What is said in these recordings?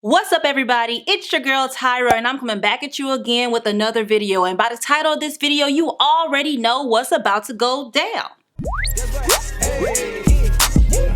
What's up, everybody? It's your girl Tyra, and I'm coming back at you again with another video. And by the title of this video, you already know what's about to go down.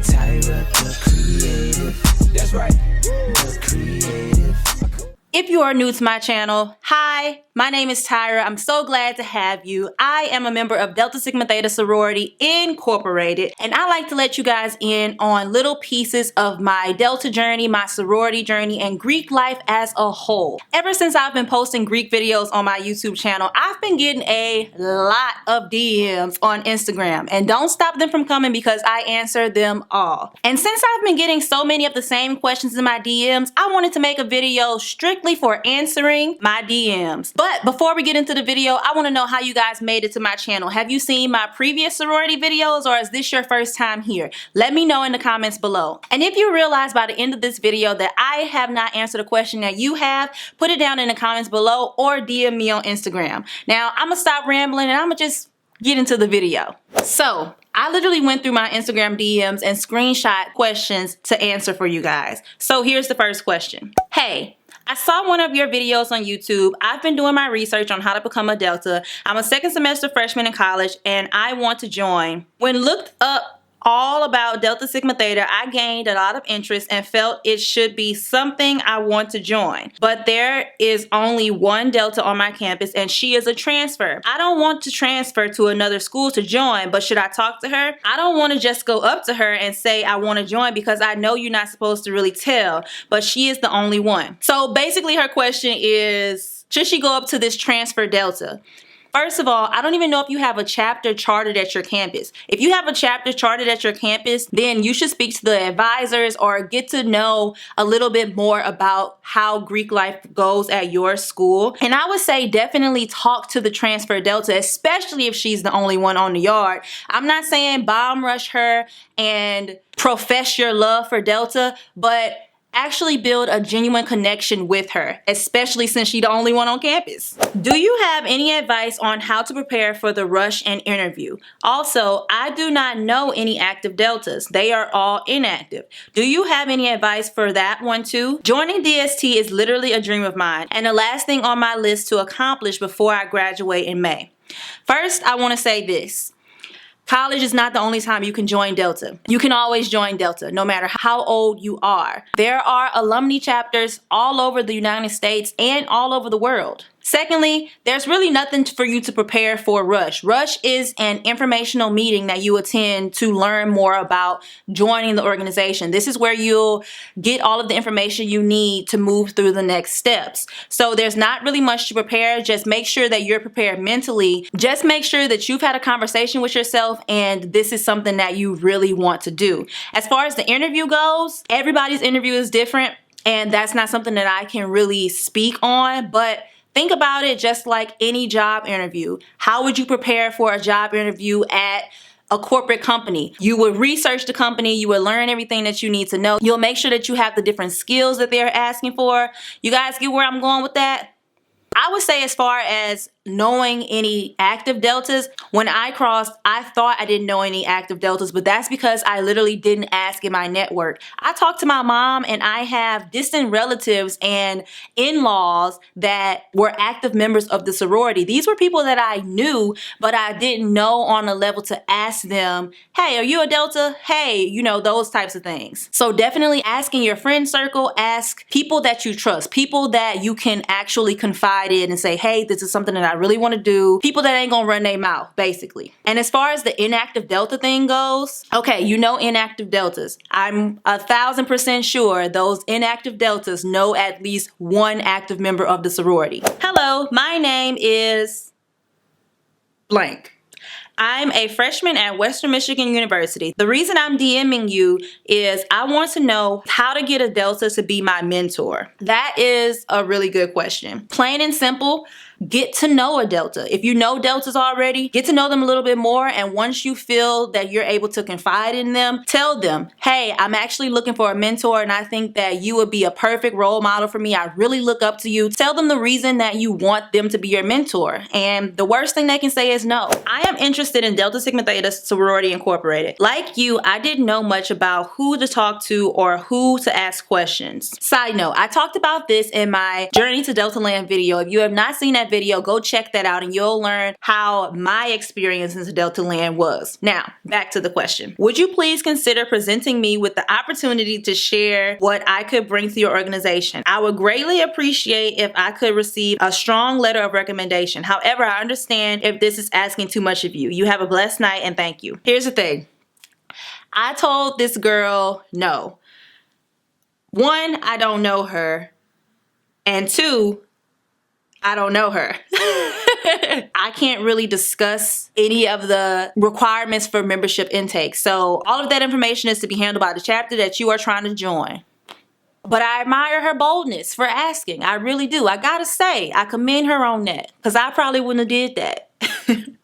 Tyra, the creative. That's right. The creative. If you are new to my channel, hi, my name is Tyra. I'm so glad to have you. I am a member of Delta Sigma Theta Sorority Incorporated, and I like to let you guys in on little pieces of my Delta journey, my sorority journey, and Greek life as a whole. Ever since I've been posting Greek videos on my YouTube channel, I've been getting a lot of DMs on Instagram, and don't stop them from coming because I answer them all. And since I've been getting so many of the same questions in my DMs, I wanted to make a video strictly for answering my DMs. But before we get into the video, I want to know how you guys made it to my channel. Have you seen my previous sorority videos, or is this your first time here? Let me know in the comments below. And if you realize by the end of this video that I have not answered a question that you have, put it down in the comments below or DM me on Instagram. Now, I'm gonna stop rambling and I'm gonna just get into the video. So, I literally went through my Instagram DMs and screenshot questions to answer for you guys. So here's the first question. Hey, I saw one of your videos on YouTube. I've been doing my research on how to become a Delta. I'm a second semester freshman in college and I want to join. When looked up all about Delta Sigma Theta, I gained a lot of interest and felt it should be something I want to join. But there is only one Delta on my campus and she is a transfer. I don't want to transfer to another school to join, but should I talk to her? I don't want to just go up to her and say I want to join because I know you're not supposed to really tell, but she is the only one. So basically her question is, should she go up to this transfer Delta? First of all, I don't even know if you have a chapter chartered at your campus. If you have a chapter chartered at your campus, then you should speak to the advisors or get to know a little bit more about how Greek life goes at your school. And I would say definitely talk to the transfer Delta, especially if she's the only one on the yard. I'm not saying bomb rush her and profess your love for Delta, but actually build a genuine connection with her, especially since she's the only one on campus. Do you have any advice on how to prepare for the rush and interview? Also, I do not know any active Deltas. They are all inactive. Do you have any advice for that one too? Joining DST is literally a dream of mine and the last thing on my list to accomplish before I graduate in May. First, I want to say this. College is not the only time you can join Delta. You can always join Delta, no matter how old you are. There are alumni chapters all over the United States and all over the world. Secondly, there's really nothing for you to prepare for Rush. Rush is an informational meeting that you attend to learn more about joining the organization. This is where you'll get all of the information you need to move through the next steps. So there's not really much to prepare. Just make sure that you're prepared mentally. Just make sure that you've had a conversation with yourself and this is something that you really want to do. As far as the interview goes, everybody's interview is different and that's not something that I can really speak on, but think about it just like any job interview. How would you prepare for a job interview at a corporate company? You would research the company, you would learn everything that you need to know. You'll make sure that you have the different skills that they're asking for. You guys get where I'm going with that? I would say as far as knowing any active Deltas, when I crossed, I thought I didn't know any active Deltas, but that's because I literally didn't ask in my network. I talked to my mom and I have distant relatives and in-laws that were active members of the sorority. These were people that I knew, but I didn't know on a level to ask them, hey, are you a Delta? Hey, you know, those types of things. So definitely ask in your friend circle, ask people that you trust, people that you can actually confide in and say, hey, this is something that I really want to do. People that ain't gonna run their mouth, basically. And as far as the inactive Delta thing goes, okay, you know inactive Deltas. I'm 1000% sure those inactive Deltas know at least one active member of the sorority. Hello, my name is blank. I'm a freshman at Western Michigan University. The reason I'm DMing you is I want to know how to get a Delta to be my mentor. That is a really good question. Plain and simple, get to know a Delta. If you know Deltas already, get to know them a little bit more, and once you feel that you're able to confide in them, tell them, hey, I'm actually looking for a mentor and I think that you would be a perfect role model for me. I really look up to you. Tell them the reason that you want them to be your mentor, and the worst thing they can say is no. I am interested in Delta Sigma Theta Sorority Incorporated. Like you, I didn't know much about who to talk to or who to ask questions. Side note, I talked about this in my Journey to Delta Land video. If you have not seen that video, go check that out and you'll learn how my experience into Delta Land was. Now, back to the question. Would you please consider presenting me with the opportunity to share what I could bring to your organization? I would greatly appreciate if I could receive a strong letter of recommendation. However, I understand if this is asking too much of you. You have a blessed night and thank you. Here's the thing. I told this girl no. One, I don't know her. And two, I don't know her. I can't really discuss any of the requirements for membership intake. So all of that information is to be handled by the chapter that you are trying to join. But I admire her boldness for asking. I really do. I gotta say, I commend her on that, because I probably wouldn't have did that.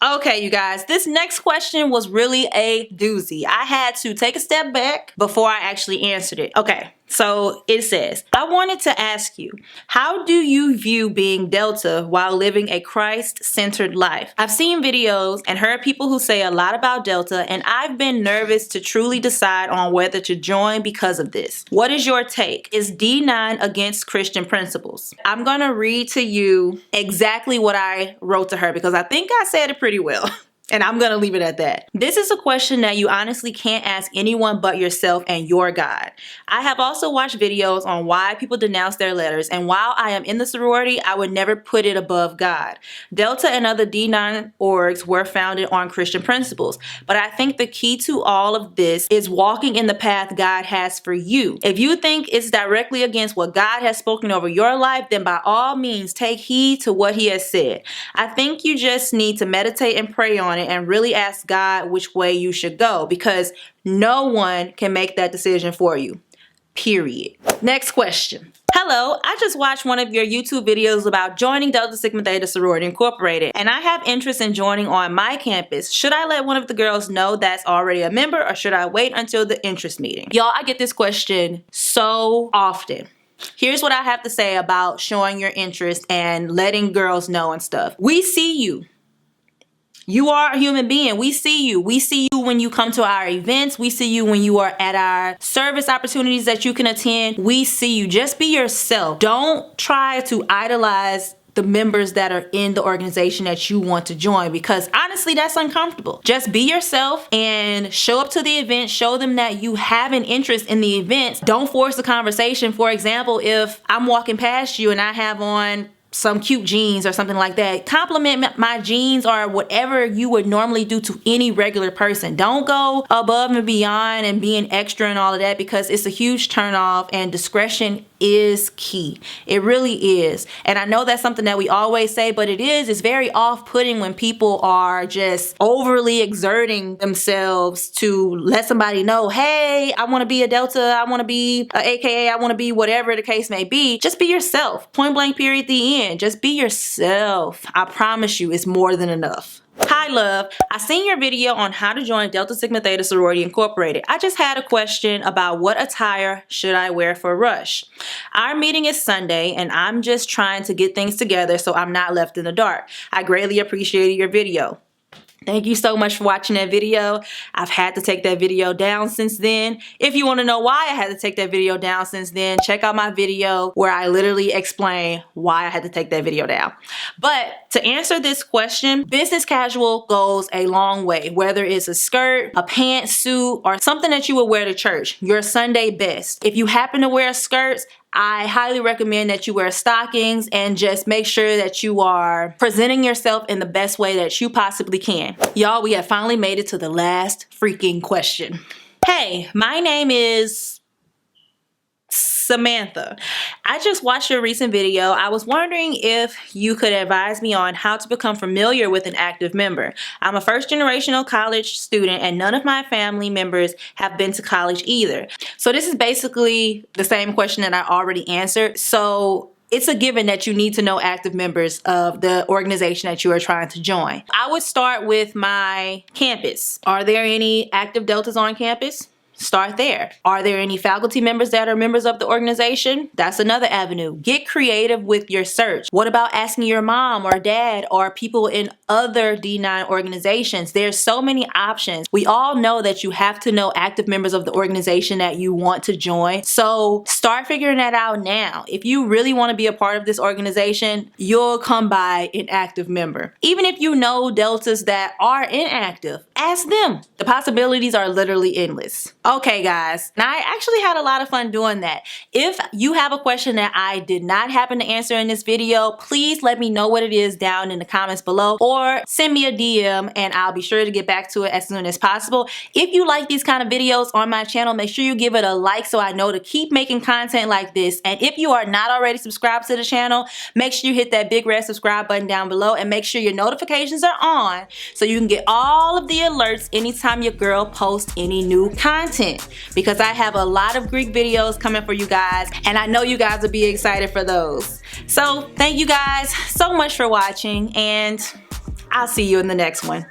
Okay, you guys, this next question was really a doozy. I had to take a step back before I actually answered it. Okay, so it says, I wanted to ask you, how do you view being Delta while living a Christ-centered life? I've seen videos and heard people who say a lot about Delta, and I've been nervous to truly decide on whether to join because of this. What is your take? Is D9 against Christian principles? I'm gonna read to you exactly what I wrote to her because I think I said it pretty well. And I'm gonna leave it at that. This is a question that you honestly can't ask anyone but yourself and your God. I have also watched videos on why people denounce their letters, and while I am in the sorority, I would never put it above God. Delta and other D9 orgs were founded on Christian principles, but I think the key to all of this is walking in the path God has for you. If you think it's directly against what God has spoken over your life, then by all means, take heed to what He has said. I think you just need to meditate and pray on it and really ask God which way you should go, because no one can make that decision for you, period. Next question. Hello, I just watched one of your YouTube videos about joining Delta Sigma Theta Sorority Incorporated, and I have interest in joining on my campus. Should I let one of the girls know that's already a member, or should I wait until the interest meeting? Y'all, I get this question so often. Here's what I have to say about showing your interest and letting girls know and stuff. We see you. You are a human being. We see you. We see you when you come to our events. We see you when you are at our service opportunities that you can attend. We see you. Just be yourself. Don't try to idolize the members that are in the organization that you want to join, because honestly, that's uncomfortable. Just be yourself and show up to the event. Show them that you have an interest in the events. Don't force the conversation. For example, if I'm walking past you and I have on some cute jeans or something like that, compliment my jeans or whatever you would normally do to any regular person. Don't go above and beyond and being extra and all of that, because it's a huge turn off, and discretion is key. It really is. And I know that's something that we always say, but it's very off-putting when people are just overly exerting themselves to let somebody know, hey, I want to be a Delta, I want to be a AKA, I want to be whatever the case may be. Just be yourself. Point blank period, the end. Just be yourself. I promise you, it's more than enough. Hi love, I seen your video on how to join Delta Sigma Theta Sorority Incorporated. I just had a question about what attire should I wear for Rush. Our meeting is Sunday and I'm just trying to get things together so I'm not left in the dark. I greatly appreciated your video. Thank you so much for watching that video. I've had to take that video down since then. If you want to know why I had to take that video down since then, check out my video where I literally explain why I had to take that video down. But to answer this question, business casual goes a long way. Whether it's a skirt, a pantsuit, or something that you would wear to church, your Sunday best. If you happen to wear skirts, I highly recommend that you wear stockings and just make sure that you are presenting yourself in the best way that you possibly can. Y'all, we have finally made it to the last freaking question. Hey, my name is Samantha. I just watched your recent video. I was wondering if you could advise me on how to become familiar with an active member. I'm a first-generational college student and none of my family members have been to college either. So this is basically the same question that I already answered. So it's a given that you need to know active members of the organization that you are trying to join. I would start with my campus. Are there any active Deltas on campus? Start there. Are there any faculty members that are members of the organization? That's another avenue. Get creative with your search. What about asking your mom or dad or people in other D9 organizations? There's so many options. We all know that you have to know active members of the organization that you want to join. So start figuring that out now. If you really want to be a part of this organization, you'll come by an active member. Even if you know Deltas that are inactive, ask them. The possibilities are literally endless. Okay guys, now I actually had a lot of fun doing that. If you have a question that I did not happen to answer in this video, please let me know what it is down in the comments below, or send me a DM and I'll be sure to get back to it as soon as possible. If you like these kind of videos on my channel, make sure you give it a like so I know to keep making content like this. And if you are not already subscribed to the channel, make sure you hit that big red subscribe button down below and make sure your notifications are on so you can get all of the alerts anytime your girl posts any new content. Because I have a lot of Greek videos coming for you guys, and I know you guys will be excited for those. So thank you guys so much for watching, and I'll see you in the next one.